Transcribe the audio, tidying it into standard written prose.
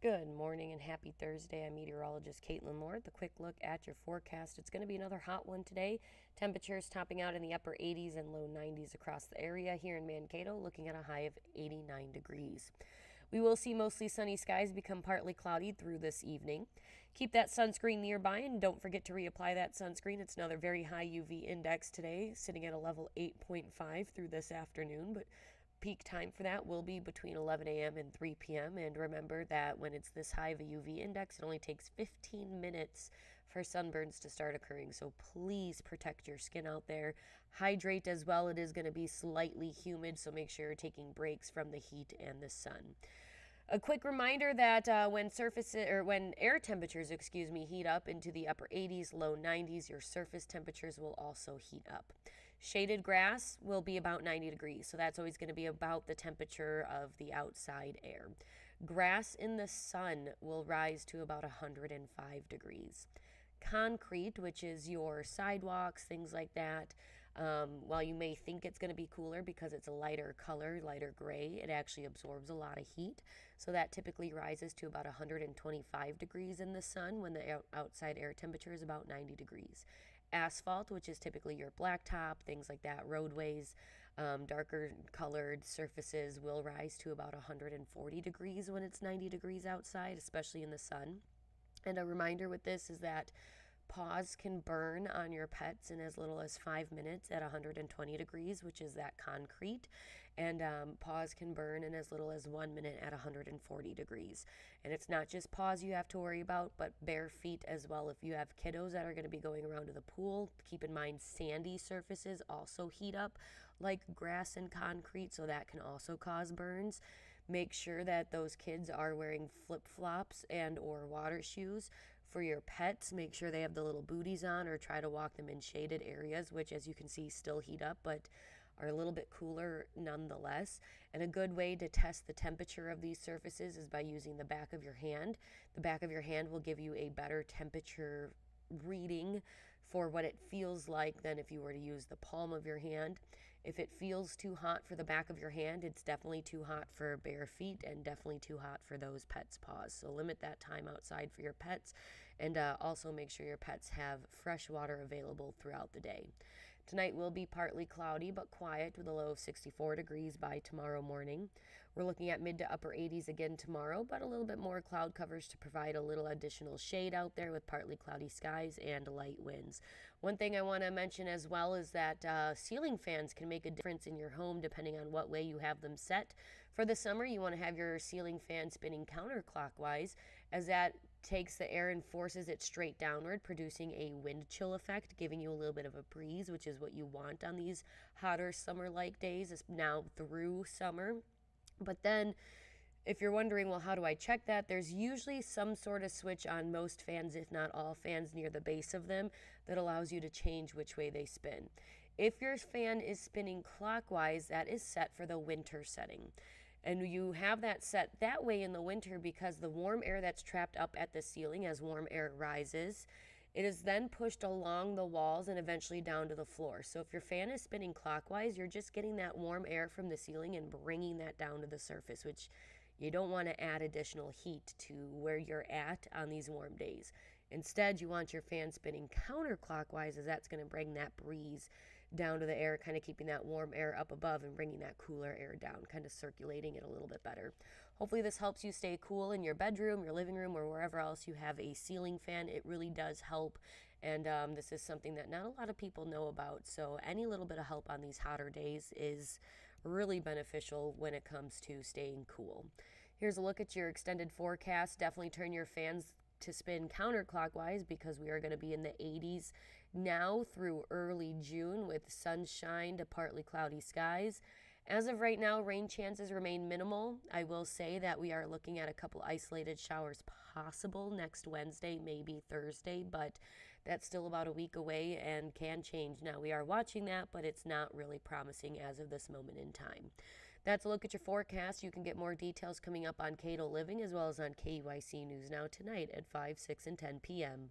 Good morning and happy Thursday. I'm meteorologist Caitlin Lord. The quick look at your forecast. It's going to be another hot one today. Temperatures topping out in the upper 80s and low 90s across the area here in Mankato, looking at a high of 89 degrees. We will see mostly sunny skies become partly cloudy through this evening. Keep that sunscreen nearby and don't forget to reapply that sunscreen. It's another very high UV index today, sitting at a level 8.5 through this afternoon, but peak time for that will be between 11 a.m. and 3 p.m. And remember that when it's this high of a UV index, it only takes 15 minutes for sunburns to start occurring. So please protect your skin out there. Hydrate as well. It is going to be slightly humid, so make sure you're taking breaks from the heat and the sun. A quick reminder that when air temperatures, heat up into the upper 80s, low 90s, your surface temperatures will also heat up. Shaded grass will be about 90 degrees, so that's always going to be about the temperature of the outside air. Grass in the sun will rise to about 105 degrees. Concrete, which is your sidewalks, things like that, while you may think it's going to be cooler because it's a lighter color, lighter gray, it actually absorbs a lot of heat. So that typically rises to about 125 degrees in the sun when the outside air temperature is about 90 degrees. Asphalt, which is typically your blacktop, things like that, roadways, darker colored surfaces will rise to about 140 degrees when it's 90 degrees outside, especially in the sun. And a reminder with this is that paws can burn on your pets in as little as 5 minutes at 120 degrees, which is that concrete. And paws can burn in as little as 1 minute at 140 degrees. And it's not just paws you have to worry about, but bare feet as well. If you have kiddos that are going to be going around to the pool, keep in mind sandy surfaces also heat up like grass and concrete, so that can also cause burns. Make sure that those kids are wearing flip-flops and or water shoes. For your pets, make sure they have the little booties on, or try to walk them in shaded areas, which, as you can see, still heat up but are a little bit cooler nonetheless. And a good way to test the temperature of these surfaces is by using the back of your hand. The back of your hand will give you a better temperature reading for what it feels like than if you were to use the palm of your hand. If it feels too hot for the back of your hand, it's definitely too hot for bare feet and definitely too hot for those pets' paws. So limit that time outside for your pets, and also make sure your pets have fresh water available throughout the day. Tonight will be partly cloudy but quiet with a low of 64 degrees by tomorrow morning. We're looking at mid to upper 80s again tomorrow, but a little bit more cloud covers to provide a little additional shade out there with partly cloudy skies and light winds. One thing I want to mention as well is that ceiling fans can make a difference in your home depending on what way you have them set. For the summer, you want to have your ceiling fan spinning counterclockwise, as that takes the air and forces it straight downward, producing a wind chill effect, giving you a little bit of a breeze, which is what you want on these hotter summer-like days now through summer. But then, if you're wondering, well, how do I check that? There's usually some sort of switch on most fans, if not all fans, near the base of them that allows you to change which way they spin. If your fan is spinning clockwise, that is set for the winter setting. And you have that set that way in the winter because the warm air that's trapped up at the ceiling as warm air rises, it is then pushed along the walls and eventually down to the floor. So if your fan is spinning clockwise, you're just getting that warm air from the ceiling and bringing that down to the surface, which you don't want to add additional heat to where you're at on these warm days. Instead, you want your fan spinning counterclockwise, as that's going to bring that breeze down to the air, kind of keeping that warm air up above and bringing that cooler air down, kind of circulating it a little bit better. Hopefully this helps you stay cool in your bedroom, your living room, or wherever else you have a ceiling fan. It really does help, and this is something that not a lot of people know about, so any little bit of help on these hotter days is really beneficial when it comes to staying cool. Here's a look at your extended forecast. Definitely turn your fans to spin counterclockwise because we are going to be in the 80s now through early June with sunshine to partly cloudy skies. As of right now, rain chances remain minimal. I will say that we are looking at a couple isolated showers possible next Wednesday, maybe Thursday, but that's still about a week away and can change. Now, we are watching that, but it's not really promising as of this moment in time. That's a look at your forecast. You can get more details coming up on Cato Living as well as on KUIC News Now tonight at 5, 6, and 10 p.m.